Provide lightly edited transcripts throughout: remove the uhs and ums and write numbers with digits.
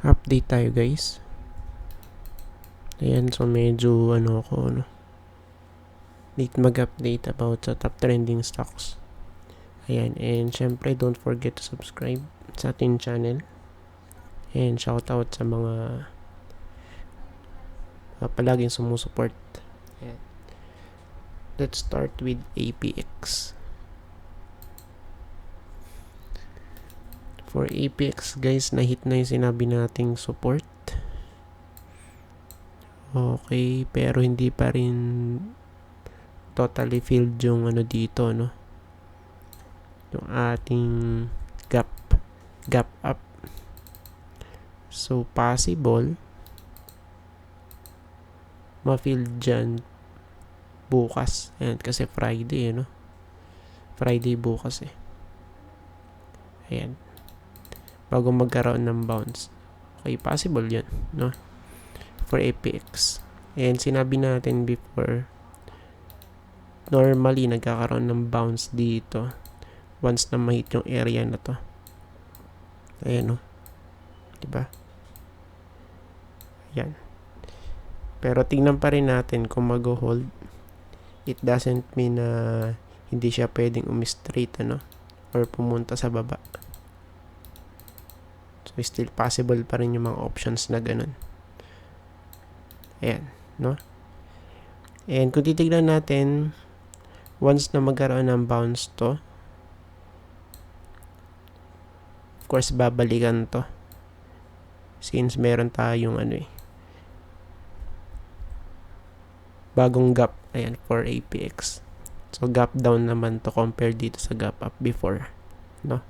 Update tayo guys. Ayan, so medyo need mag-update about sa top trending stocks. Ayan, and syempre don't forget to subscribe sa ating channel. And shout out sa mga palaging sumusuport. Ayan. Let's start with APX. For APX guys, na-hit na yung sinabi nating support. Okay, pero hindi pa rin totally filled yung dito, no? Yung ating gap up. So, possible ma-filled dyan bukas. Ayan, kasi Friday, no? Friday bukas eh. Ayan. Bago magkaroon ng bounce. Okay, possible yun, no? For APX. And sinabi natin before, normally nagkakaroon ng bounce dito once na ma-hit yung area na to. Ayan, no? Diba? Ayan. Pero tingnan pa rin natin kung mag-hold. It doesn't mean na hindi siya pwedeng umistraight, or pumunta sa baba. So, still possible pa rin yung mga options na ganun. Ayan, no? And kung titignan natin, once na magkaroon ng bounce to, of course, babalikan to. Since meron tayong bagong gap, ayan, for APX. So, gap down naman to compared dito sa gap up before, no?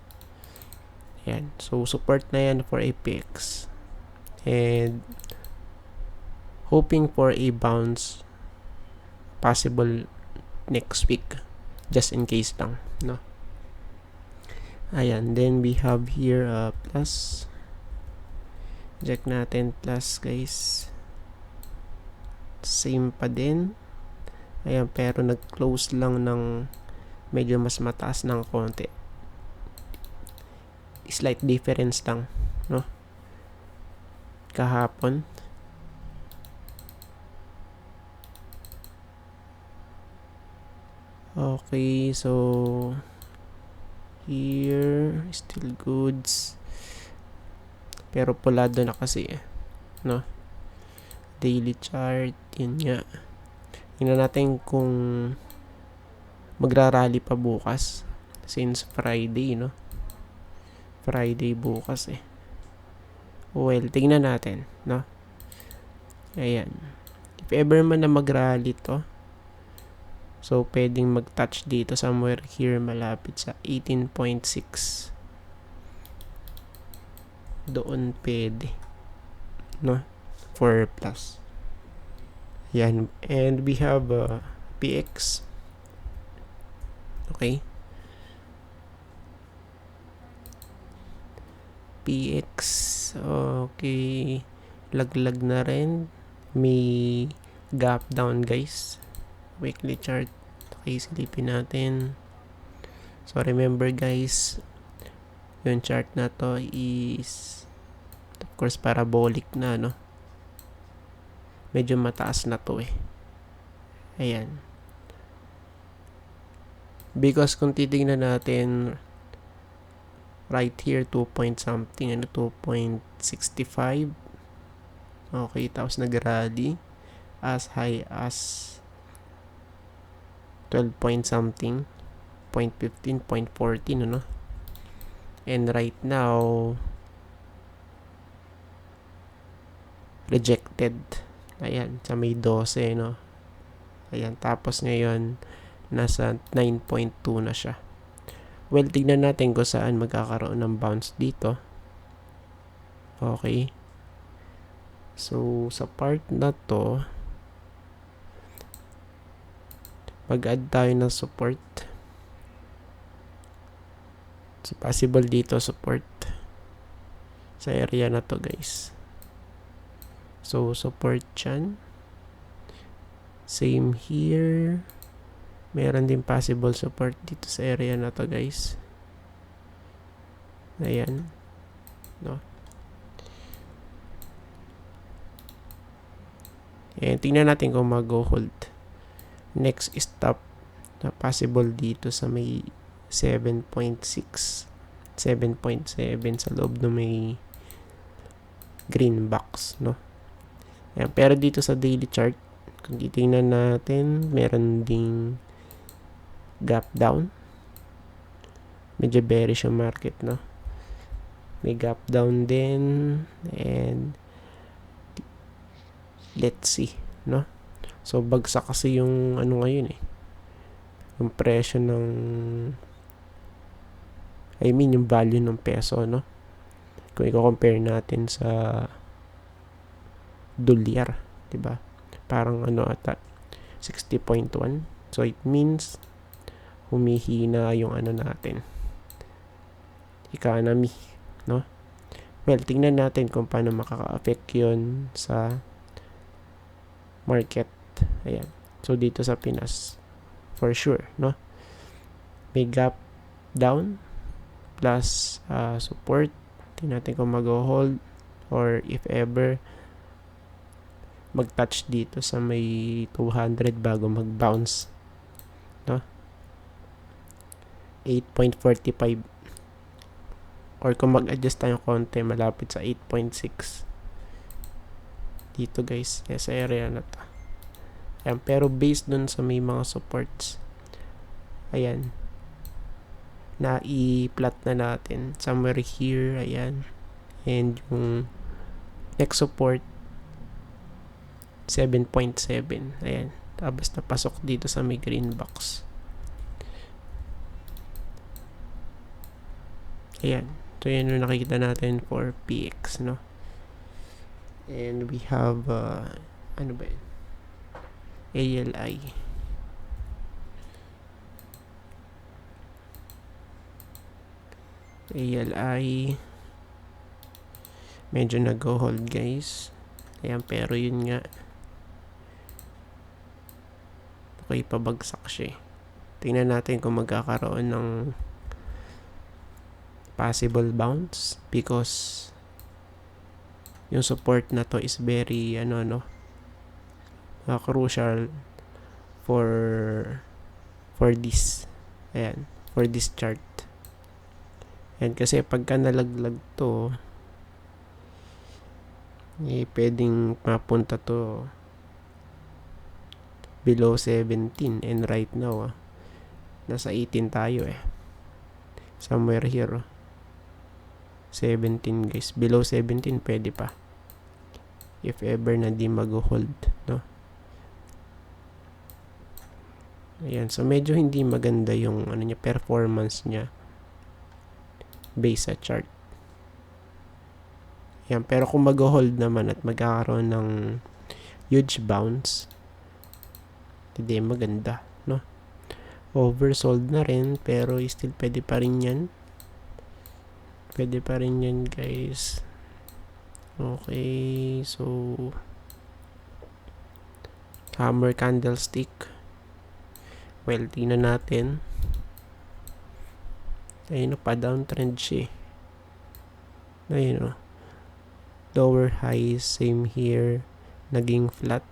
Ayan. So, support na yan for APX. And hoping for a bounce possible next week, just in case lang, no? Ayan, then we have here plus. Check natin plus guys, same pa din. Ayan, pero nag-close lang ng medyo mas mataas ng konti, slight difference lang, no? Kahapon. Okay, so here still goods, pero pulado na kasi, no? Daily chart, yun nga. Tingnan natin kung magrarally pa bukas since Friday, no? Friday bukas eh. Well, tingnan natin, no? Ayan. If ever man na magrally to, so pwedeng mag-touch dito somewhere here malapit sa 18.6. Doon pwede, no? For plus. Yan. And we have PX. Okay. PX. Okay. Laglag na rin. May gap down guys. Weekly chart. Okay, silipin natin. So remember guys, yung chart na to is of course parabolic na, no? Medyo mataas na to eh. Ayan. Because kung titignan natin right here 2 point something, 2.65. Okay, tapos nag-rally as high as 12 point something, 0.15, 0.14, and right now rejected. Ayan, sa may 12, no? Ayan, tapos ngayon nasa 9.2 na siya. Well, tignan natin kung saan magkakaroon ng bounce dito. Okay. So, sa part na to, mag-add tayo ng support. So, possible dito support sa area na to guys. So, support yan. Same here. Meron din possible support dito sa area na to guys. Ayan. No? And tingnan natin kung mag-hold. Next stop na possible dito sa may 7.6, 7.7 sa loob ng may green box, no? Ayan, pero dito sa daily chart, kung titingnan natin, meron ding gap down. Medyo bearish yung market, no? May gap down din. And let's see, no? So, bagsak kasi yung ano ngayon eh. Yung presyo ng yung value ng peso, no? Kung i-compare natin sa dolyar, 'di ba? Parang ata 60.1. So it means humihina yung natin. Economy, no? Well, tingnan natin kung paano makaka-affect 'yon sa market. Ayan. So dito sa Pinas, for sure, no? May gap down plus support. Tingnan natin kung mag-hold or if ever mag-touch dito sa may 200 bago mag-bounce, no? 8.45 or kung mag-adjust tayo konti malapit sa 8.6 dito guys, sa area na to. Ayan, pero based dun sa may mga supports, ayan, na i-plot na natin somewhere here, ayan, and yung next support 7.7, ayan, tapos napasok dito sa may green box. Ayan, so yan yung nakikita natin for PX, no? And we have ano ba yun? ALI. Medyo nag-hold guys. Ayan, pero yun nga, okay, pabagsak siya. Tingnan natin kung magkakaroon ng possible bounce because yung support na to is very crucial for this, ayan, for this chart. And kasi pagka nalaglag to, pwedeng mapunta to below 17, and right now nasa 18 tayo somewhere here 17 guys, below 17 pwede pa if ever na di mag-hold, no? Ayan, so medyo hindi maganda yung performance niya based sa chart. Ayan, pero kung mag-hold naman at magkakaroon ng huge bounce, hindi maganda, no? Oversold na rin, pero still pwede pa rin yan. Pwede pa rin yan guys. Okay, so hammer candlestick. Well, tingnan natin. Ayun, pa-downtrend siya. Ayun, lower highs, same here. Naging flat.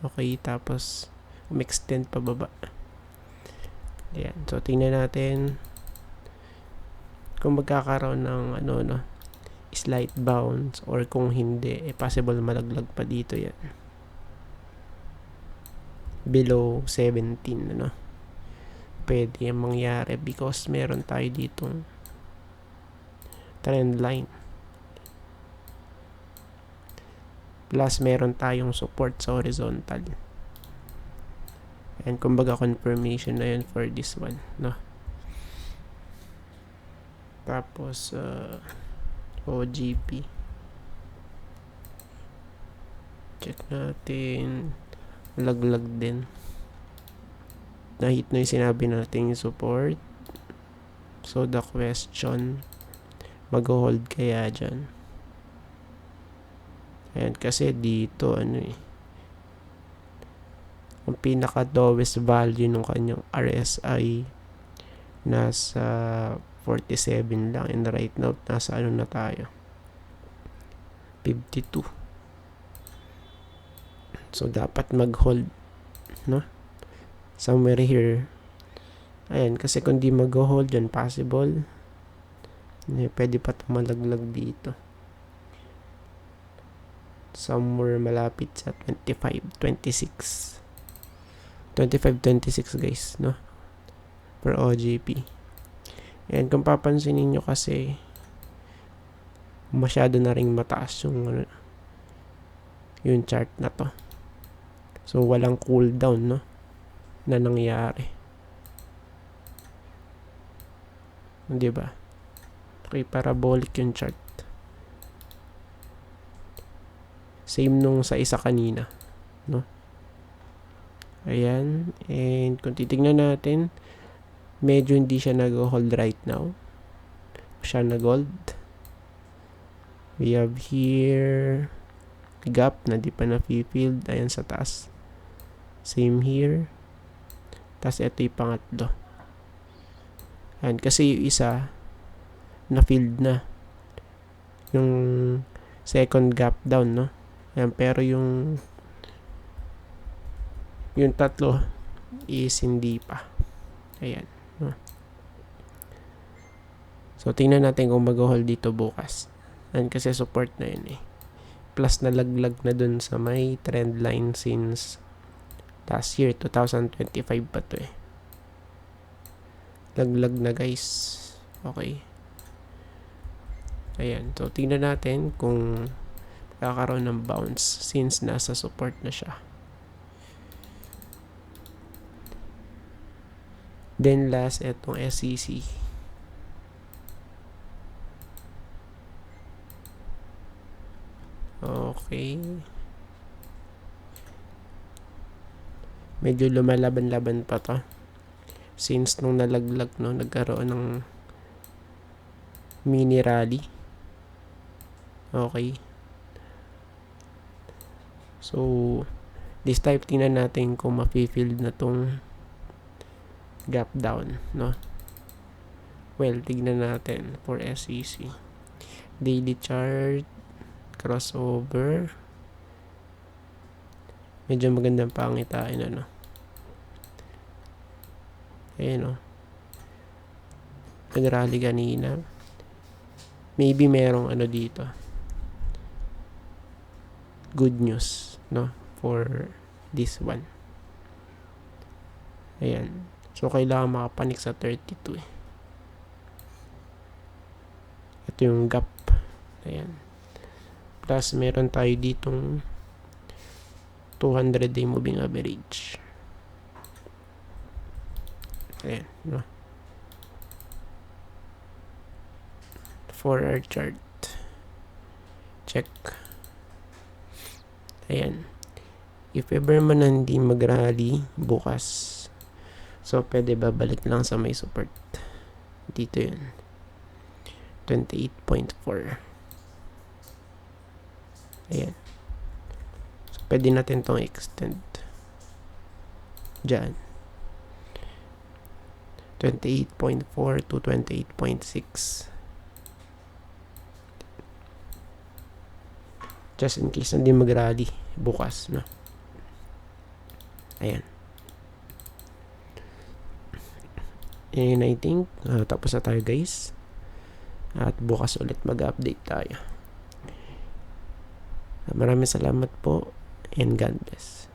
Okay, tapos umextend pa baba. Ayan, so tingnan natin kung magkakaroon ng slight bounce, or kung hindi, possible malaglag pa dito yan. Below 17, pwede yung mangyari because meron tayo ditong trend line. Plus, meron tayong support sa horizontal. And kumbaga confirmation na yun for this one, no? Tapos, OGP. Check natin. Laglag din. Na-hit na yung sinabi natin yung support. So, the question, mag-hold kaya dyan? Ayan, kasi dito, ang pinaka lowest value ng kanyang RSI nasa 47 lang, and right now nasa na tayo, 52. So, dapat mag-hold, no? Somewhere here. Ayan, kasi kung di mag-hold yan, possible. Pwede pa tumalaglag dito. Somewhere malapit sa 25, 26 guys, no? Per OJP. And kung papansinin nyo kasi, masyado na ring mataas yung chart na to. So, walang cooldown, no? Na nangyari. Diba? Okay, parabolic yung chart. Same nung sa isa kanina, no? Ayan. And kung titignan natin, medyo hindi siya nag-hold right now. Siya nag-hold. We have here gap na di pa na-filled. Ayan sa taas. Same here. Tapos ito yung pangatlo. Ayan. Kasi yung isa na-filled na. Yung second gap down, no? Ayan. Pero yung tatlo is hindi pa. Ayan. No? So, tingnan natin kung mag-hold dito bukas. Ayan, kasi support na yun eh. Plus, nalaglag na dun sa may trend line since last year, 2025 pa to eh. Laglag na guys. Okay. Ayan. So, tingnan natin kung kakaroon ng bounce since nasa support na siya. Then last, etong SEC. Okay. Medyo lumalaban-laban pa to. Since nung nalaglag, no, nagkaroon ng mini rally. Okay. So, this type tingnan natin kung ma-filled na tong gap down, no? Well, tignan natin for SEC. Daily chart, crossover. Medyo magandang pangitain, ano? Ayan, no? Nag-rally kanina. Maybe merong ano dito. Good news, no? For this one. Ayan. So, kailangan makapanik sa 32 eh. Ito yung gap. Ayan. Plus, meron tayo ditong 200-day moving average. Ayan. No? 4-hour chart. Check. Ayan. If ever man hindi mag-rally bukas, so, pwede babalik lang sa may support. Dito yun. 28.4. Ayan. So, pwede natin itong extend. Diyan. 28.4 to 28.6. Just in case hindi mag-rally bukas, no? Ayan. And I think, tapos na tayo guys. At bukas ulit mag-update tayo. Maraming salamat po and God bless.